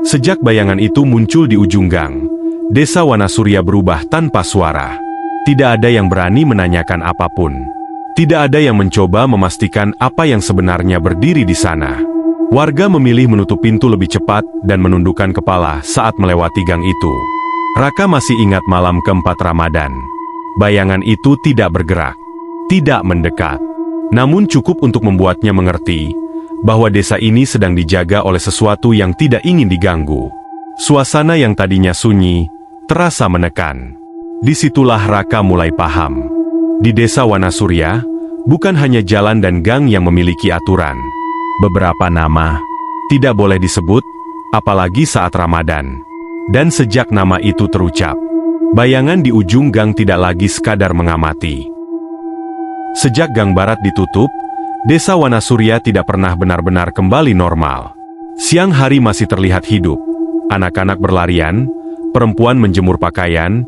Sejak bayangan itu muncul di ujung gang, desa Wanasurya berubah tanpa suara. Tidak ada yang berani menanyakan apapun. Tidak ada yang mencoba memastikan apa yang sebenarnya berdiri di sana. Warga memilih menutup pintu lebih cepat dan menundukkan kepala saat melewati gang itu. Raka masih ingat malam keempat Ramadan. Bayangan itu tidak bergerak, tidak mendekat. Namun cukup untuk membuatnya mengerti bahwa desa ini sedang dijaga oleh sesuatu yang tidak ingin diganggu. Suasana yang tadinya sunyi, terasa menekan. Disitulah Raka mulai paham. Di desa Wanasurya, bukan hanya jalan dan gang yang memiliki aturan. Beberapa nama tidak boleh disebut, apalagi saat Ramadan. Dan sejak nama itu terucap, bayangan di ujung gang tidak lagi sekadar mengamati. Sejak gang barat ditutup, desa Wanasurya tidak pernah benar-benar kembali normal. Siang hari masih terlihat hidup. Anak-anak berlarian, perempuan menjemur pakaian,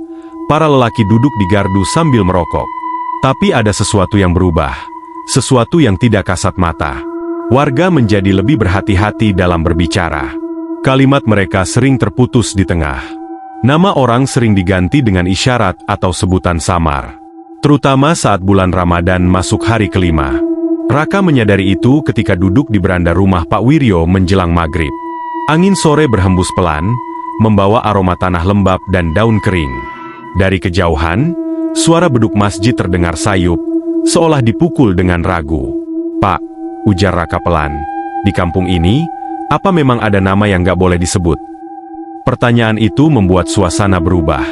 para lelaki duduk di gardu sambil merokok. Tapi ada sesuatu yang berubah, sesuatu yang tidak kasat mata. Warga menjadi lebih berhati-hati dalam berbicara. Kalimat mereka sering terputus di tengah. Nama orang sering diganti dengan isyarat atau sebutan samar. Terutama saat bulan Ramadan masuk hari kelima. Raka menyadari itu ketika duduk di beranda rumah Pak Wiryo menjelang maghrib. Angin sore berhembus pelan, membawa aroma tanah lembab dan daun kering. Dari kejauhan, suara beduk masjid terdengar sayup, seolah dipukul dengan ragu. "Pak," ujar Raka pelan, "di kampung ini, apa memang ada nama yang gak boleh disebut?" Pertanyaan itu membuat suasana berubah.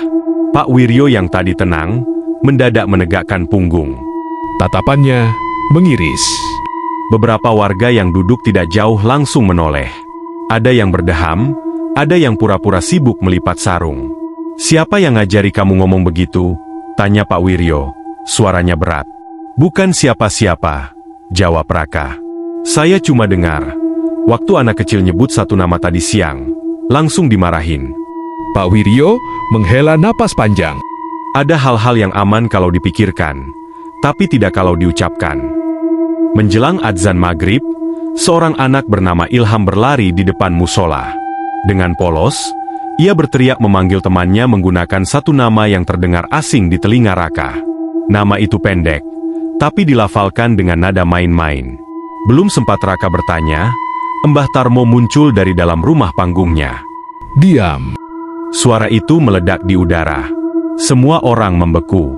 Pak Wiryo yang tadi tenang, mendadak menegakkan punggung. Tatapannya mengiris. Beberapa warga yang duduk tidak jauh langsung menoleh. Ada yang berdeham, ada yang pura-pura sibuk melipat sarung. "Siapa yang ngajari kamu ngomong begitu?" tanya Pak Wiryo, suaranya berat. "Bukan siapa-siapa," jawab Raka. "Saya cuma dengar, waktu anak kecil nyebut satu nama tadi siang, langsung dimarahin." Pak Wiryo menghela napas panjang. Ada hal-hal yang aman kalau dipikirkan, tapi tidak kalau diucapkan. Menjelang adzan maghrib, seorang anak bernama Ilham berlari di depan musola. Dengan polos, ia berteriak memanggil temannya menggunakan satu nama yang terdengar asing di telinga Raka. Nama itu pendek, tapi dilafalkan dengan nada main-main. Belum sempat Raka bertanya, Mbah Tarmo muncul dari dalam rumah panggungnya. "Diam!" Suara itu meledak di udara. Semua orang membeku.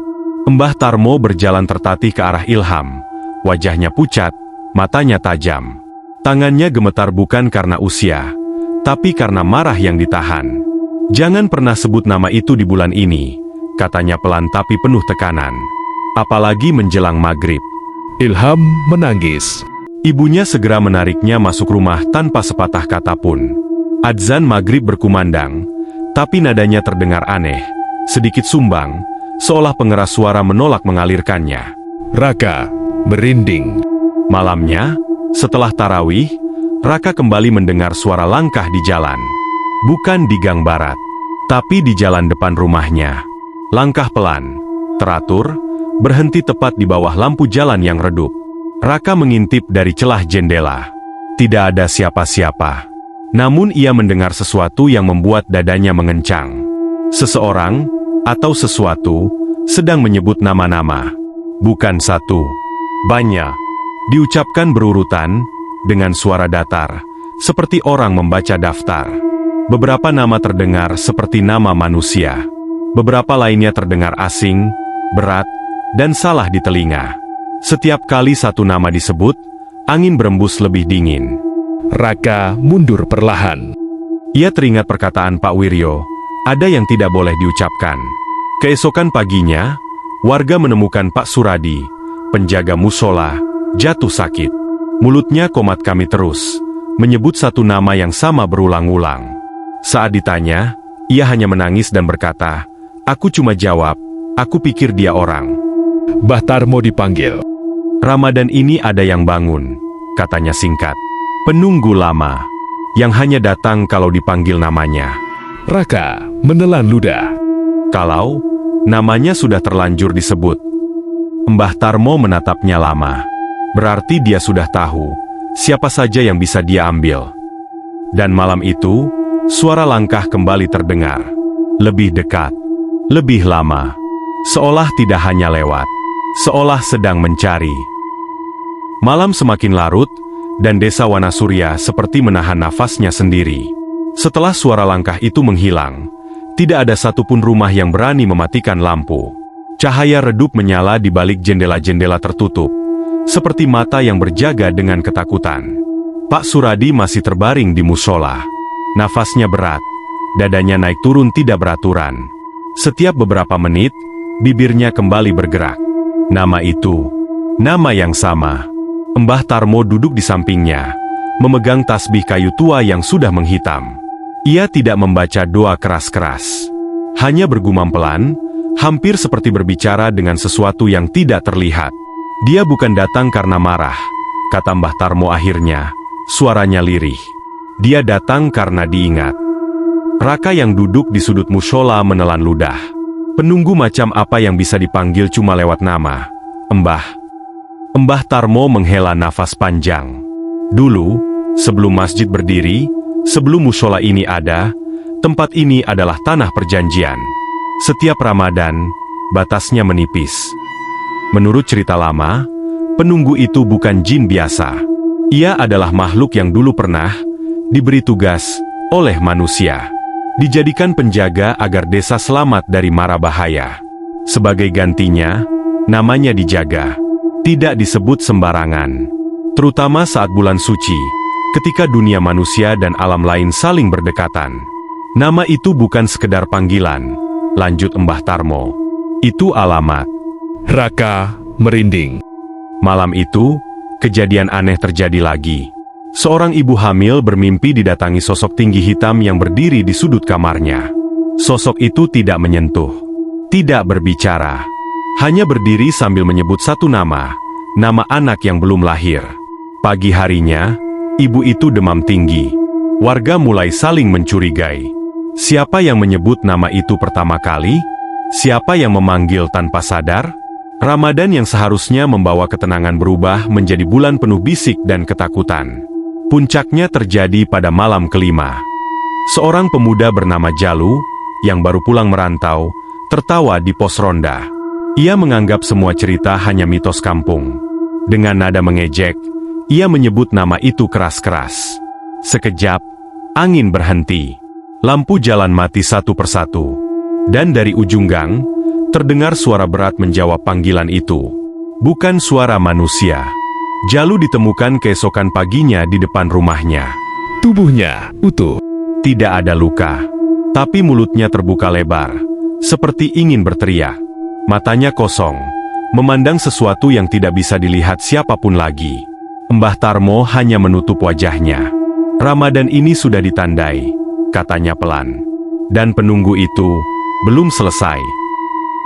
Mbah Tarmo berjalan tertatih ke arah Ilham. Wajahnya pucat, matanya tajam. Tangannya gemetar bukan karena usia, tapi karena marah yang ditahan. "Jangan pernah sebut nama itu di bulan ini," katanya pelan tapi penuh tekanan. "Apalagi menjelang maghrib." Ilham menangis. Ibunya segera menariknya masuk rumah tanpa sepatah kata pun. Adzan maghrib berkumandang, tapi nadanya terdengar aneh, sedikit sumbang, seolah pengeras suara menolak mengalirkannya. Raka merinding. Malamnya, setelah tarawih, Raka kembali mendengar suara langkah di jalan. Bukan di gang barat, tapi di jalan depan rumahnya. Langkah pelan, teratur, berhenti tepat di bawah lampu jalan yang redup. Raka mengintip dari celah jendela. Tidak ada siapa-siapa. Namun ia mendengar sesuatu yang membuat dadanya mengencang. Seseorang, atau sesuatu, sedang menyebut nama-nama. Bukan satu, banyak. Diucapkan berurutan, dengan suara datar, seperti orang membaca daftar. Beberapa nama terdengar seperti nama manusia. Beberapa lainnya terdengar asing, berat, dan salah di telinga. Setiap kali satu nama disebut, angin berembus lebih dingin. Raka mundur perlahan. Ia teringat perkataan Pak Wiryo, ada yang tidak boleh diucapkan. Keesokan paginya, warga menemukan Pak Suradi, penjaga musola, jatuh sakit. Mulutnya komat kami terus, menyebut satu nama yang sama berulang-ulang. Saat ditanya, ia hanya menangis dan berkata, "Aku cuma jawab, aku pikir dia orang." Mbah Tarmo dipanggil. "Ramadan ini ada yang bangun," katanya singkat. "Penunggu lama, yang hanya datang kalau dipanggil namanya." Raka menelan ludah. Kalau namanya sudah terlanjur disebut, Mbah Tarmo menatapnya lama. Berarti dia sudah tahu siapa saja yang bisa dia ambil. Dan malam itu, Suara langkah kembali terdengar. Lebih dekat. Lebih lama. Seolah tidak hanya lewat. Seolah sedang mencari. Malam semakin larut, dan desa Wanasurya seperti menahan nafasnya sendiri. Setelah suara langkah itu menghilang, tidak ada satupun rumah yang berani mematikan lampu. Cahaya redup menyala di balik jendela-jendela tertutup, seperti mata yang berjaga dengan ketakutan. Pak Suradi masih terbaring di musola. Nafasnya berat, dadanya naik turun tidak beraturan. Setiap beberapa menit, bibirnya kembali bergerak. Nama itu, nama yang sama. Mbah Tarmo duduk di sampingnya, memegang tasbih kayu tua yang sudah menghitam. Ia tidak membaca doa keras-keras. Hanya bergumam pelan, hampir seperti berbicara dengan sesuatu yang tidak terlihat. Dia bukan datang karena marah, kata Mbah Tarmo akhirnya, suaranya lirih. Dia datang karena diingat. Raka yang duduk di sudut mushola menelan ludah. Penunggu macam apa yang bisa dipanggil cuma lewat nama? Mbah. Mbah Tarmo menghela nafas panjang. Dulu, sebelum masjid berdiri, sebelum mushola ini ada, tempat ini adalah tanah perjanjian. Setiap Ramadan, batasnya menipis. Menurut cerita lama, penunggu itu bukan jin biasa. Ia adalah makhluk yang dulu pernah diberi tugas oleh manusia. Dijadikan penjaga agar desa selamat dari mara bahaya. Sebagai gantinya, namanya dijaga. Tidak disebut sembarangan. Terutama saat bulan suci, ketika dunia manusia dan alam lain saling berdekatan. Nama itu bukan sekedar panggilan, lanjut Mbah Tarmo. Itu alamat. Raka merinding. Malam itu, kejadian aneh terjadi lagi. Seorang ibu hamil bermimpi didatangi sosok tinggi hitam yang berdiri di sudut kamarnya. Sosok itu tidak menyentuh, tidak berbicara. Hanya berdiri sambil menyebut satu nama anak yang belum lahir. Pagi harinya, ibu itu demam tinggi. Warga mulai saling mencurigai. Siapa yang menyebut nama itu pertama kali? Siapa yang memanggil tanpa sadar? Ramadan yang seharusnya membawa ketenangan berubah menjadi bulan penuh bisik dan ketakutan. Puncaknya terjadi pada malam kelima. Seorang pemuda bernama Jalu, yang baru pulang merantau, tertawa di pos ronda. Ia menganggap semua cerita hanya mitos kampung. Dengan nada mengejek, ia menyebut nama itu keras-keras. Sekejap, angin berhenti. Lampu jalan mati satu persatu. Dan dari ujung gang, terdengar suara berat menjawab panggilan itu. Bukan suara manusia. Jalu ditemukan keesokan paginya di depan rumahnya. Tubuhnya utuh. Tidak ada luka, tapi mulutnya terbuka lebar, seperti ingin berteriak. Matanya kosong, memandang sesuatu yang tidak bisa dilihat siapapun lagi. Mbah Tarmo hanya menutup wajahnya. Ramadan ini sudah ditandai, katanya pelan. Dan penunggu itu belum selesai.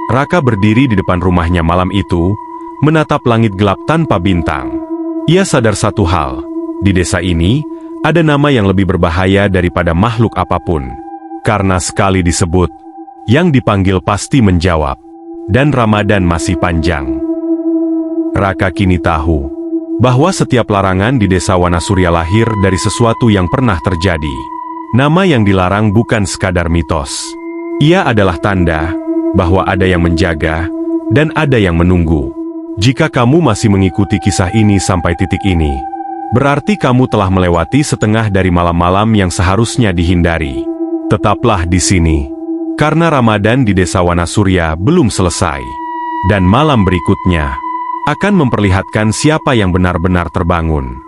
Raka berdiri di depan rumahnya malam itu, menatap langit gelap tanpa bintang. Ia sadar satu hal, di desa ini, ada nama yang lebih berbahaya daripada makhluk apapun. Karena sekali disebut, yang dipanggil pasti menjawab. Dan Ramadan masih panjang. Raka kini tahu bahwa setiap larangan di desa Wanasurya lahir dari sesuatu yang pernah terjadi. Nama yang dilarang bukan sekadar mitos. Ia adalah tanda bahwa ada yang menjaga dan ada yang menunggu. Jika kamu masih mengikuti kisah ini sampai titik ini, berarti kamu telah melewati setengah dari malam-malam yang seharusnya dihindari. Tetaplah di sini. Karena Ramadan di desa Wanasurya belum selesai. Dan malam berikutnya akan memperlihatkan siapa yang benar-benar terbangun.